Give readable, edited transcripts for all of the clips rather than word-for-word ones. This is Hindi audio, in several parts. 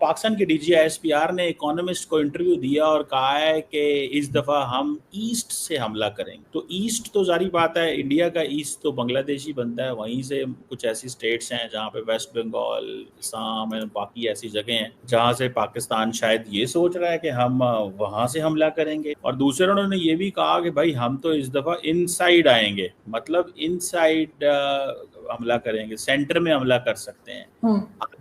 पाकिस्तान के DGISPR ने इकोनॉमिस्ट को इंटरव्यू दिया और कहा है कि इस दफ़ा हम ईस्ट से हमला करेंगे। तो ईस्ट तो जारी बात है, इंडिया का ईस्ट तो बांग्लादेश ही बनता है, वहीं से कुछ ऐसी स्टेट्स हैं जहाँ पे वेस्ट बंगाल, असम और बाकी ऐसी जगह हैं जहाँ से पाकिस्तान शायद ये सोच रहा है कि हम वहाँ से हमला करेंगे। और दूसरे उन्होंने ये भी कहा कि भाई हम तो इस दफ़ा इनसाइड आएंगे, मतलब इनसाइड हमला करेंगे, सेंटर में हमला कर सकते हैं।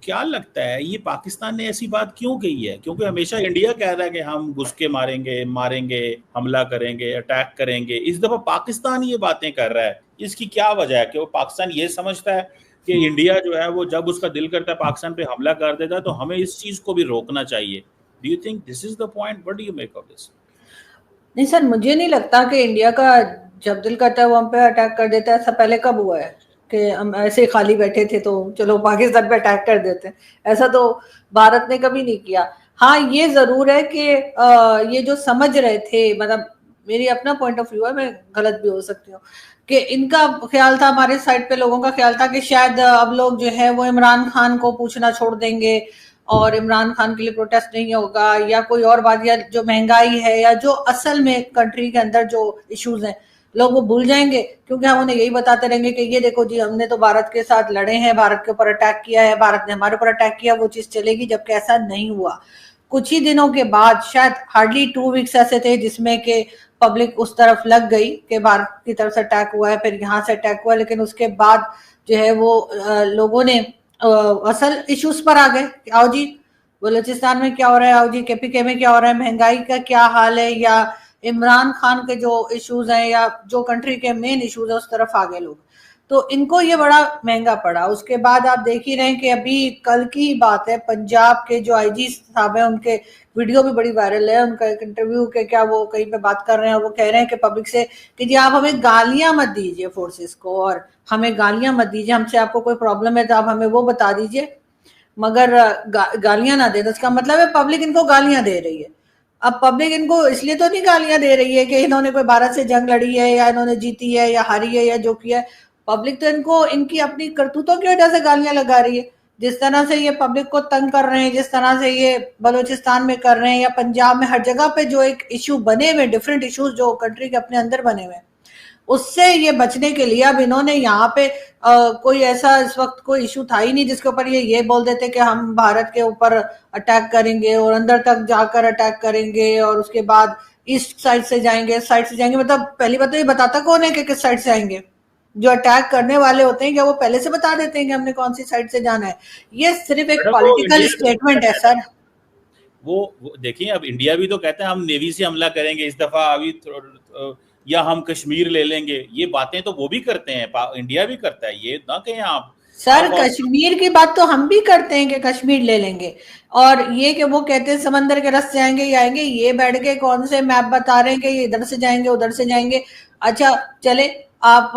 क्या लगता है ये पाकिस्तान ने ऐसी बात क्यों कही है? क्योंकि हमेशा इंडिया कह रहा है कि हम घुस के मारेंगे, हमला करेंगे, अटैक करेंगे। इस दफा पाकिस्तान ये बातें कर रहा है, इसकी क्या वजह है? कि वो पाकिस्तान ये समझता है कि इंडिया जो है वो जब उसका दिल करता है पाकिस्तान पे हमला कर देता है, तो हमें इस चीज को भी रोकना चाहिए। Do you think this is the point? What do you make of this? नहीं सर, मुझे नहीं लगता कि इंडिया का जब दिल करता है वो हम पे अटैक कर देता है। ऐसा पहले कब हुआ है कि हम ऐसे खाली बैठे थे तो चलो पाकिस्तान पे अटैक कर देते हैं? ऐसा तो भारत ने कभी नहीं किया। हाँ, ये जरूर है कि ये जो समझ रहे थे, मतलब मेरी अपना पॉइंट ऑफ व्यू है, मैं गलत भी हो सकती हूँ, कि इनका ख्याल था, हमारे साइड पे लोगों का ख्याल था कि शायद अब लोग जो है वो इमरान खान को पूछना छोड़ देंगे और इमरान खान के लिए प्रोटेस्ट नहीं होगा, या कोई और बात, या जो महंगाई है या जो असल में कंट्री के अंदर जो इश्यूज हैं लोग वो भूल जाएंगे, क्योंकि हम उन्हें यही बताते रहेंगे कि ये देखो जी, हमने तो भारत के साथ लड़े हैं, भारत के ऊपर अटैक किया है, भारत ने हमारे ऊपर अटैक किया, वो चीज चलेगी। जबकि ऐसा नहीं हुआ। कुछ ही दिनों के बाद, शायद हार्डली 2 वीक्स ऐसे थे जिसमें के पब्लिक उस तरफ लग गई कि भारत की तरफ से अटैक हुआ है, फिर यहाँ से अटैक हुआ, लेकिन उसके बाद जो है वो लोगों ने असल इश्यूज पर आ गए। आओ जी, बलूचिस्तान में क्या हो रहा है, आओ जी KPK में क्या हो रहा है, महंगाई का क्या हाल है, या इमरान खान के जो इश्यूज हैं, या जो कंट्री के मेन इश्यूज है, उस तरफ आ गए लोग। तो इनको ये बड़ा महंगा पड़ा। उसके बाद आप देख ही रहे हैं कि अभी कल की बात है, पंजाब के जो IG साहब है, उनके वीडियो भी बड़ी वायरल है, उनका एक इंटरव्यू के क्या वो कहीं पे बात कर रहे हैं, वो कह रहे हैं कि पब्लिक से कि जी आप हमें गालियां मत दीजिए फोर्सेस को, और हमें गालियां मत दीजिए, हमसे आपको कोई प्रॉब्लम है तो आप हमें वो बता दीजिए, मगर गालियां ना दे। तो इसका मतलब है पब्लिक इनको गालियां दे रही है। अब पब्लिक इनको इसलिए तो नहीं गालियां दे रही है कि इन्होंने कोई भारत से जंग लड़ी है, या इन्होंने जीती है, या हारी है, या जो किया है। पब्लिक तो इनको इनकी अपनी करतूतों की वजह से गालियां लगा रही है। जिस तरह से ये पब्लिक को तंग कर रहे हैं, जिस तरह से ये बलूचिस्तान में कर रहे हैं, या पंजाब में, हर जगह पे जो एक इशू बने हुए, डिफरेंट इश्यूज जो कंट्री के अपने अंदर बने हुए, उससे ये बचने के लिए अब इन्होंने यहाँ पे कोई ऐसा इस वक्त कोई इशू था ही नहीं जिसके ऊपर ये बोल देते कि हम भारत के ऊपर अटैक करेंगे और अंदर तक जाकर अटैक करेंगे, और उसके बाद ईस्ट साइड से जाएंगे, साइड से जाएंगे। मतलब पहली बात तो ये बताता कौन है कि किस साइड से आएंगे? जो अटैक करने वाले होते हैं क्या वो पहले से बता देते हैं कि हमने कौन सी साइड से जाना है? ये सिर्फ एक पॉलिटिकल स्टेटमेंट है सर। वो देखिए, अब इंडिया भी तो कहते हैं हम नेवी से हमला करेंगे इस दफा, अभी या हम कश्मीर ले लेंगे। ये बातें तो वो भी करते हैं, इंडिया भी करता है, ये ना कहें आप। सर कश्मीर की बात तो हम भी करते हैं कि कश्मीर ले लेंगे, और ये कि वो कहते हैं समंदर के रास्ते आएंगे, ये आएंगे, ये बैठ के कौन से मैप बता रहे हैं कि ये इधर से जाएंगे उधर से जाएंगे। अच्छा चले, आप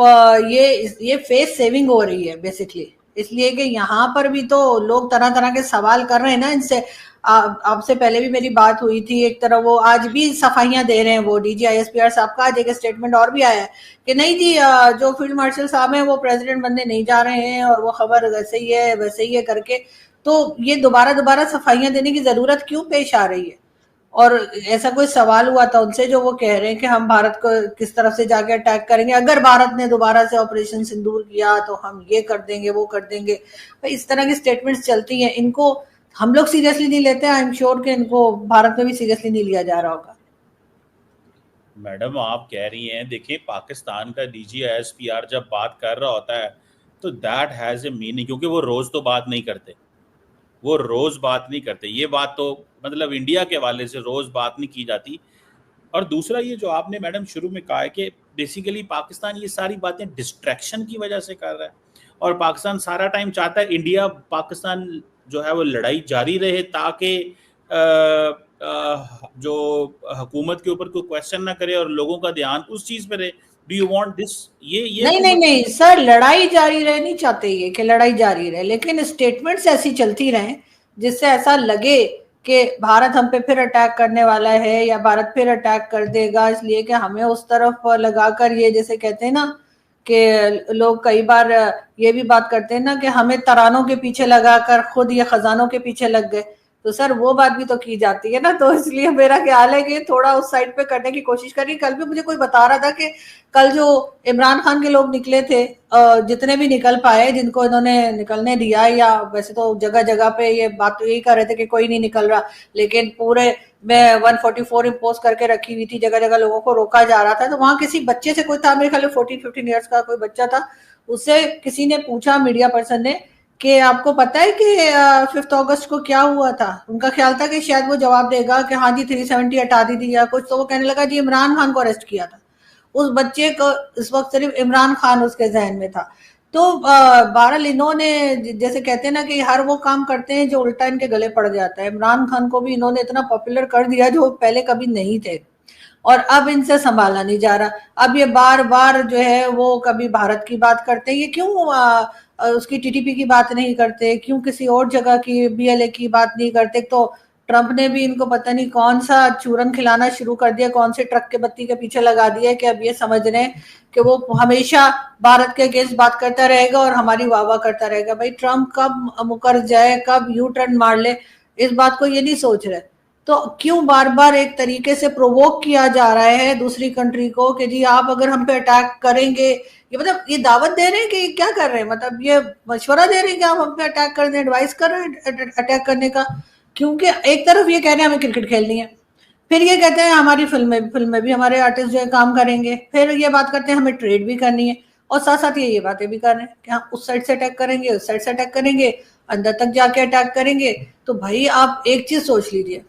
ये फेस सेविंग हो रही है बेसिकली, इसलिए कि यहाँ पर भी तो लोग तरह तरह के सवाल कर रहे हैं ना इनसे। आपसे पहले भी मेरी बात हुई थी, एक तरह वो आज भी सफाइयां दे रहे हैं, वो DGISPR साहब का आज एक स्टेटमेंट और भी आया है कि नहीं जी, जो फील्ड मार्शल साहब हैं वो प्रेसिडेंट बनने नहीं जा रहे हैं, और वो खबर वैसे ही है करके। तो ये दोबारा सफाइयां देने की जरूरत क्यों पेश आ रही है? और ऐसा कोई सवाल हुआ था उनसे जो वो कह रहे हैं कि हम भारत को किस तरफ से जाके अटैक करेंगे, अगर भारत ने दोबारा से ऑपरेशन सिंदूर किया तो हम ये कर देंगे वो कर देंगे। भाई इस तरह की स्टेटमेंट्स चलती हैं, इनको हम लोग सीरियसली नहीं लेते। आई एम श्योर कि इनको भारत में भी सीरियसली नहीं लिया जा रहा होगा। मैडम आप कह रही हैं, देखिए पाकिस्तान का DGISPR जब बात कर रहा होता है तो दैट हैज ए मीनिंग, क्योंकि वो रोज तो बात नहीं करते, वो रोज बात नहीं करते। ये बात तो मतलब इंडिया के हवाले से रोज बात नहीं की जाती। और दूसरा ये जो आपने मैडम शुरू में कहा है कि बेसिकली पाकिस्तान ये सारी बातें डिस्ट्रैक्शन की वजह से कर रहा है, और पाकिस्तान सारा टाइम चाहता है इंडिया पाकिस्तान जो है वो लड़ाई जारी रहे, ताकि जो हुकूमत के ऊपर कोई क्वेश्चन ना करे और लोगों का ध्यान उस चीज पे रहे। Do you want this? ये नहीं सर, लड़ाई जारी रहे नहीं चाहते ये कि लड़ाई जारी रहे, लेकिन स्टेटमेंट्स ऐसी चलती रहे जिससे ऐसा लगे कि भारत हम पे फिर अटैक करने वाला है, या भारत फिर अटैक कर देगा, इसलिए कि हमें उस तरफ लगाकर, ये जैसे कहते हैं ना कि लोग कई बार ये भी बात करते हैं ना कि हमें तरानों के पीछे लगाकर खुद ये खजानों के पीछे लग गए। तो सर वो बात भी तो की जाती है ना, तो इसलिए मेरा ख्याल है कि थोड़ा उस साइड पे करने की कोशिश करिए। कल भी मुझे कोई बता रहा था कि कल जो इमरान खान के लोग निकले थे, जितने भी निकल पाए, जिनको इन्होंने निकलने दिया, या वैसे तो जगह जगह पे ये बात तो यही कर रहे थे कि कोई नहीं निकल रहा, लेकिन पूरे में 144 इम्पोज करके रखी हुई थी, जगह जगह लोगों को रोका जा रहा था। तो वहां किसी बच्चे से, कोई था मेरे ख्याल 14-15 ईयर्स का कोई बच्चा था, उससे किसी ने पूछा, मीडिया पर्सन ने, कि आपको पता है कि 5 अगस्त को क्या हुआ था। उनका ख्याल था कि शायद वो जवाब देगा कि हाँ जी 370 हटा दी थी या कुछ, तो वो कहने लगा जी इमरान खान को अरेस्ट किया था। उस बच्चे को इस वक्त सिर्फ इमरान खान उसके जहन में था। तो बहरहाल इन्होंने, जैसे कहते हैं ना कि हर वो काम करते हैं जो उल्टा इनके गले पड़ जाता है। इमरान खान को भी इन्होंने इतना पॉपुलर कर दिया जो पहले कभी नहीं थे, और अब इनसे संभाला नहीं जा रहा। अब ये बार बार जो है वो कभी भारत की बात करते हैं, ये क्यों उसकी टीटीपी की बात नहीं करते, क्यों किसी और जगह की बीएलए की बात नहीं करते। तो ट्रंप ने भी इनको पता नहीं कौन सा चूरन खिलाना शुरू कर दिया, कौन से ट्रक के बत्ती के पीछे लगा दिया, कि अब ये समझ रहे हैं कि वो हमेशा भारत के अगेंस्ट बात करता रहेगा और हमारी वाह वाह करता रहेगा। भाई ट्रंप कब मुकर जाए, कब यू टर्न मार ले, इस बात को ये नहीं सोच रहे। तो क्यों बार बार एक तरीके से प्रोवोक किया जा रहा है दूसरी कंट्री को कि जी आप अगर हम पे अटैक करेंगे, ये मतलब ये दावत दे रहे हैं कि क्या कर रहे हैं, मतलब ये मशवरा दे रहे हैं कि आप हम पे अटैक कर दें, एडवाइस कर रहे हैं अटैक करने का। क्योंकि एक तरफ ये कह रहे हैं हमें क्रिकेट खेलनी है, फिर ये कहते हैं हमारी फिल्में भी हमारे आर्टिस्ट जो है काम करेंगे, फिर ये बात करते हैं हमें ट्रेड भी करनी है, और साथ साथ ये बातें भी कर रहे हैं कि हाँ उस साइड से अटैक करेंगे, उस साइड से अटैक करेंगे, अंदर तक जाके अटैक करेंगे। तो भाई आप एक चीज सोच लीजिए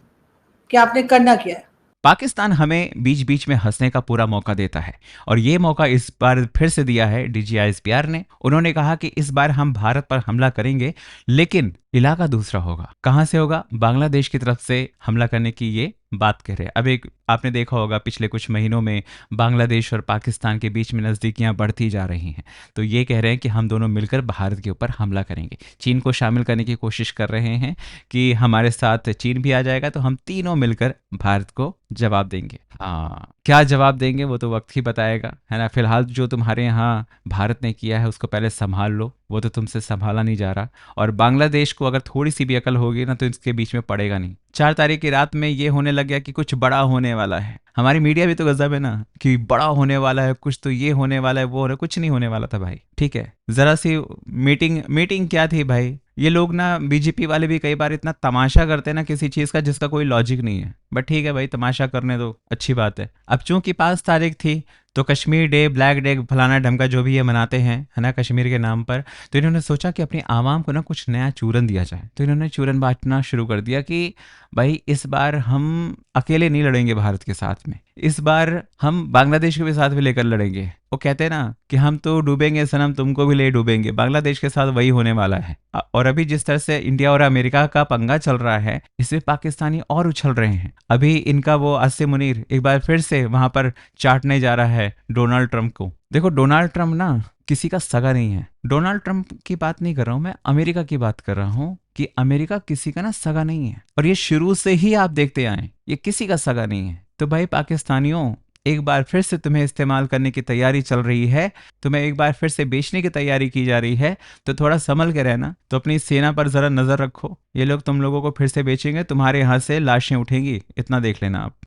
कि आपने करना क्या है। पाकिस्तान हमें बीच बीच में हंसने का पूरा मौका देता है और ये मौका इस बार फिर से दिया है डीजीआईएसपीआर ने। उन्होंने कहा कि इस बार हम भारत पर हमला करेंगे, लेकिन इलाका दूसरा होगा। कहां से होगा? बांग्लादेश की तरफ से हमला करने की ये बात कह रहे हैं। अब एक आपने देखा होगा पिछले कुछ महीनों में बांग्लादेश और पाकिस्तान के बीच में नज़दीकियां बढ़ती जा रही हैं, तो ये कह रहे हैं कि हम दोनों मिलकर भारत के ऊपर हमला करेंगे। चीन को शामिल करने की कोशिश कर रहे हैं कि हमारे साथ चीन भी आ जाएगा तो हम तीनों मिलकर भारत को जवाब देंगे। हाँ, क्या जवाब देंगे वो तो वक्त ही बताएगा, है ना। फिलहाल जो तुम्हारे यहाँ भारत ने किया है उसको पहले संभाल लो, वो तो तुमसे संभाला नहीं जा रहा। और बांग्लादेश को अगर थोड़ी सी भी अकल होगी ना तो इसके बीच में पड़ेगा नहीं। 4 तारीख की रात में ये होने लग गया कि कुछ बड़ा होने वाला है। हमारी मीडिया भी तो गजब है ना कि बड़ा होने वाला है, कुछ तो ये होने वाला है, वो होने, कुछ नहीं होने वाला था भाई। ठीक है, जरा सी मीटिंग क्या थी भाई। ये लोग ना बीजेपी वाले भी कई बार इतना तमाशा करते हैं ना किसी चीज का जिसका कोई लॉजिक नहीं है, बट ठीक है भाई, तमाशा करने दो, अच्छी बात है। अब चूंकि 5 तारीख थी तो कश्मीर डे, ब्लैक डे, फलाना ढमका जो भी ये मनाते हैं, है ना, कश्मीर के नाम पर, तो इन्होंने सोचा कि अपनी आवाम को ना कुछ नया चूरन दिया जाए। तो इन्होंने चूरन बांटना शुरू कर दिया कि भाई इस बार हम अकेले नहीं लड़ेंगे भारत के साथ में, इस बार हम बांग्लादेश के भी साथ भी लेकर लड़ेंगे। वो कहते हैं ना कि हम तो डूबेंगे सनम, तुमको भी ले डूबेंगे। बांग्लादेश के साथ वही होने वाला है। और अभी जिस तरह से इंडिया और अमेरिका का पंगा चल रहा है, इसमें पाकिस्तानी और उछल रहे हैं। अभी इनका वो आसिम मुनीर एक बार फिर से वहां पर चाटने जा रहा है डोनाल्ड ट्रंप को। देखो डोनाल्ड ट्रंप ना किसी का सगा नहीं है। डोनाल्ड ट्रंप की बात नहीं कर रहा हूं मैं, अमेरिका की बात कर रहा हूं कि अमेरिका किसी का ना सगा नहीं है। और ये शुरू से ही आप देखते आए, ये किसी का सगा नहीं है। तो भाई पाकिस्तानियों, एक बार फिर से तुम्हें इस्तेमाल करने की तैयारी चल रही है, तुम्हें एक बार फिर से बेचने की तैयारी की जा रही है, तो थोड़ा संभल के रहना। तो अपनी सेना पर जरा नजर रखो, ये लोग तुम लोगों को फिर से बेचेंगे, तुम्हारे यहाँ से लाशें उठेंगी, इतना देख लेना आप।